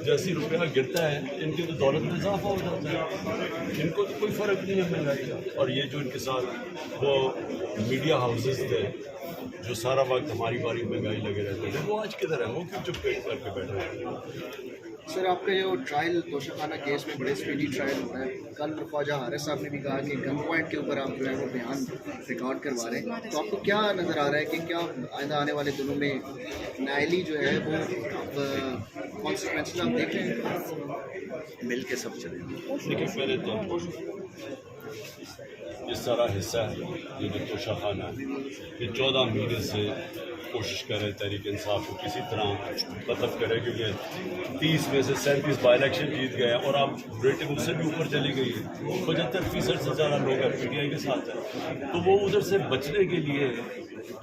जैसे रुपया गिरता है इनकी तो दौलत में इजाफा हो जाता है, इनको तो कोई फ़र्क नहीं है महंगाई का। और ये जो इनके साथ वो मीडिया हाउसेस थे जो सारा वक्त हमारी बारी महंगाई लगे रहते थे, वो आज किधर है? वो क्यों चुप करके बैठे हैं? सर, आपका जो ट्रायल तोशाखाना केस में बड़े स्पीडी ट्रायल होता है, कल ख्वाजा हारिस साहब ने भी कहा कि गन पॉइंट के ऊपर आप जो है वो बयान रिकॉर्ड करवा रहे हैं, तो आपको क्या नज़र आ रहा है कि क्या आइंदा आने वाले दिनों में नायली जो है वो कॉन्सिक्वेंसेस आप देख रहे हैं? मिल के सब चले। देखिए, पहले तो ये सारा हिस्सा है ये जो तोशाखाना है, ये 14 महीने से कोशिश कर रहे तहरीक इंसाफ को किसी तरह खत्म करे, क्योंकि 30 में से 37 बाई इलेक्शन जीत गए और अब रेटिंग उससे भी ऊपर चली गई है। 75% से ज़्यादा लोग PTI के साथ हैं, तो वो उधर से बचने के लिए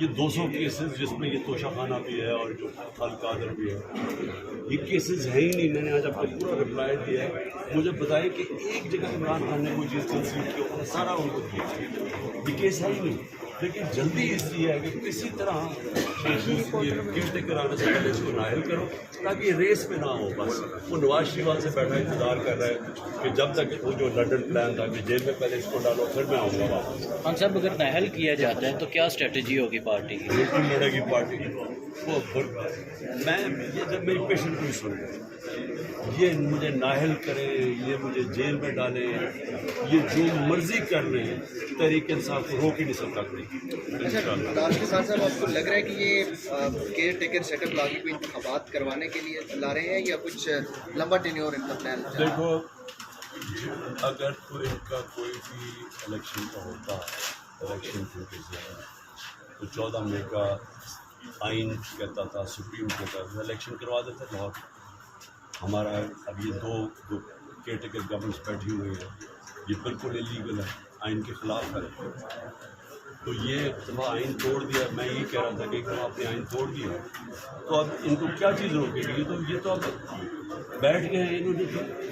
ये 200 केसेस जिसमें ये तोशाखाना भी है और जो अल कादर भी है, ये केसेस है ही नहीं। मैंने आज आपको पूरा रिप्लाई दिया है, मुझे बताया कि एक जगह इमरान खान ने कोई चीज़ कंसीड की और सारा उनको दिया, ये केस है ही नहीं। लेकिन जल्दी इसलिए है कि किसी तरह केयरटेकर आने से पहले इसको नायल करो ताकि रेस में ना हो। बस वो नवाज शरीफ से बैठा इंतजार कर रहा है कि जब तक वो जो लंदन प्लान था कि जेल में पहले इसको डालो फिर मैं आऊँगा वापस। खान साहब, अगर नाहल किया जाता है तो क्या स्ट्रेटजी होगी पार्टी की? बिल्कुल लड़ेगी पार्टी वो। मैं ये जब मेरी पेशेंट को सुन ये मुझे नाहल करें, ये मुझे जेल में डालें, ये जो मर्जी कर लें, तहरीक इंसाफ को रोक ही नहीं सकता कोई। अच्छा, दाल के साथ साथ आपको लग रहा है कि ये केयर टेकर सेटअप लागी को इंतखाबात करवाने के लिए ला रहे हैं या कुछ लंबा टेन्योर इनका प्लान? देखो, अगर तो इनका कोई भी इलेक्शन का होता इलेक्शन तो 14 मई का आइन कहता था, सुप्रीम कहता था इलेक्शन करवा देते बहुत। हमारा अब ये दो केयरटेकर गवर्नमेंट्स बैठी हुई है, ये बिल्कुल इलीगल है, आइन के ख़िलाफ़ है। तो ये दफ़ा आइन तोड़ दिया। मैं यही कह रहा था कि आपने आइन तोड़ दिया, तो अब इनको क्या चीज़ रोकेगी? ये तो अब बैठ गए हैं, इन्होंने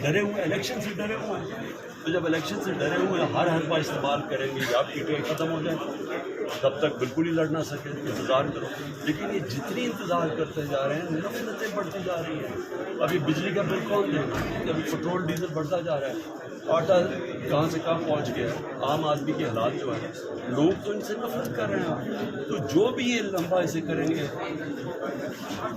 डरे हुए, इलेक्शन से डरे हुए हैं। तो जब इलेक्शन से डरे हुए हैं, हर हरबा इस्तेमाल करेंगे या PTI ख़त्म हो जाए, तब तक बिल्कुल ही लड़ ना सके, इंतज़ार करो। लेकिन ये जितनी इंतज़ार करते जा रहे हैं, नफरतें बढ़ती जा रही हैं। अभी बिजली का बिल कौन देगा? अभी पेट्रोल डीजल बढ़ता जा रहा है, आटा कहाँ से कहाँ पहुँच गया। आम आदमी के हालात जो है, लोग तो इनसे नफरत कर रहे हैं। तो जो भी ये लंबा ऐसे करेंगे,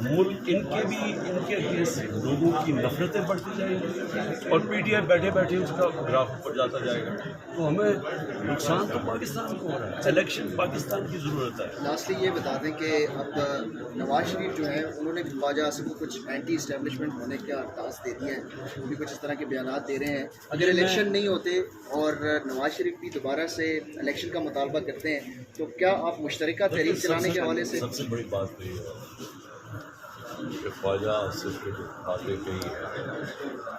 मुल्क इनके अगेंस्ट लोगों की नफरतें बढ़ती जाएंगी और PTI बैठे बैठे उसका ग्राफ ऊपर जाता जाएगा। तो हमें नुकसान तो पाकिस्तान को हो रहा है। इलेक्शन पाकिस्तान की ज़रूरत है। लास्टली ये बता दें कि अब नवाज शरीफ जो है उन्होंने ख्वाजा आसिफ को कुछ एंटी इस्टेब्लिशमेंट होने का टास्क दे दिया है, वो भी कुछ इस तरह के बयान दे रहे हैं। अगर इलेक्शन नहीं होते और नवाज शरीफ भी दोबारा से इलेक्शन का मुतालबा करते हैं, तो क्या आप मुश्तरका तहरीक चलाने के हवाले से? सबसे बड़ी बात तो ये है कि ख्वाजा आसिफ की जो बातें कही है,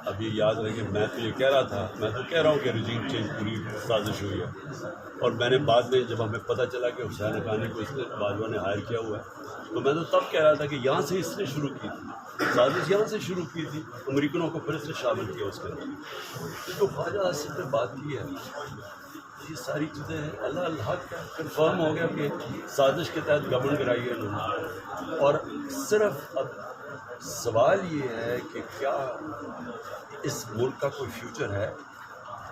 अब ये याद रहे कि मैं तो ये कह रहा था, मैं तो कह रहा हूँ कि रजीम चेंज पूरी साजिश हुई है। और मैंने बाद में जब हमें पता चला कि हुसैन हक़ानी को इसने बाजवा ने हायर किया हुआ है, तो मैं तो तब कह रहा था कि यहाँ से इसने शुरू की थी साजिश, यहाँ से शुरू की थी, अमरीकनों को फिर से शामिल किया उसके अंदर। तो ख्वाजा आसिफ ने बात की है, ये सारी चीज़ें अल्लाह कंफर्म हो गया कि साजिश के तहत गवर्नमेंट कराई है उन्होंने। और सिर्फ अब सवाल ये है कि क्या इस मुल्क का कोई फ्यूचर है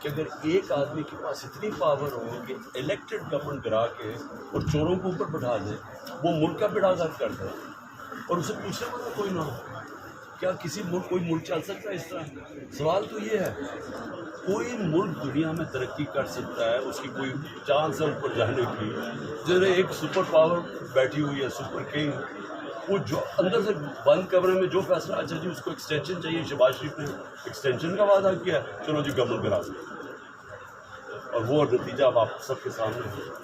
कि अगर एक आदमी के पास इतनी पावर हो कि इलेक्टेड गवर्नमेंट गिरा के और चोरों को ऊपर बैठा दे, वो मुल्क का बेड़ागर्क कर दे और उसे पूछने वाला कोई ना हो? क्या कोई मुल्क चल सकता है इस तरह? सवाल तो ये है, कोई मुल्क दुनिया में तरक्की कर सकता है, उसकी कोई चांस है ऊपर जाने की, जैसे एक सुपर पावर बैठी हुई है, सुपर किंग, वो जो अंदर से बंद कमरे में जो फैसला, अच्छा जी उसको एक्सटेंशन चाहिए, शहबाज शरीफ ने एक्सटेंशन का वादा किया, चलो जी गवर्नमेंट करा दो, और वो नतीजा अब आप सबके सामने है।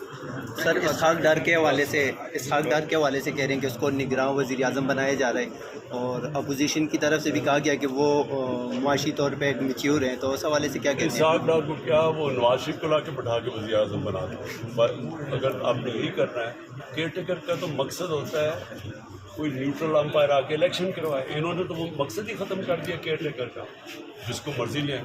सर, इसहाक डार के हवाले से कह रहे हैं कि उसको निगरान वज़ीर आज़म बनाया जा रहा है, और अपोजिशन की तरफ से भी कहा गया कि वो मुआशी तौर पे मैच्योर हैं, तो उस हवाले से क्या कहते हैं? इसहाक डार को क्या वो नवाज शरीफ को ला के बैठा के वज़ीर आज़म बना दो? अगर आपने यही करना है, केयर टेकर का तो मकसद होता है कोई न्यूट्रल अंपायर आके इलेक्शन करवाए। इन्होंने तो वो मकसद ही ख़त्म कर दिया केयर टेकर का, जिसको मर्जी लें।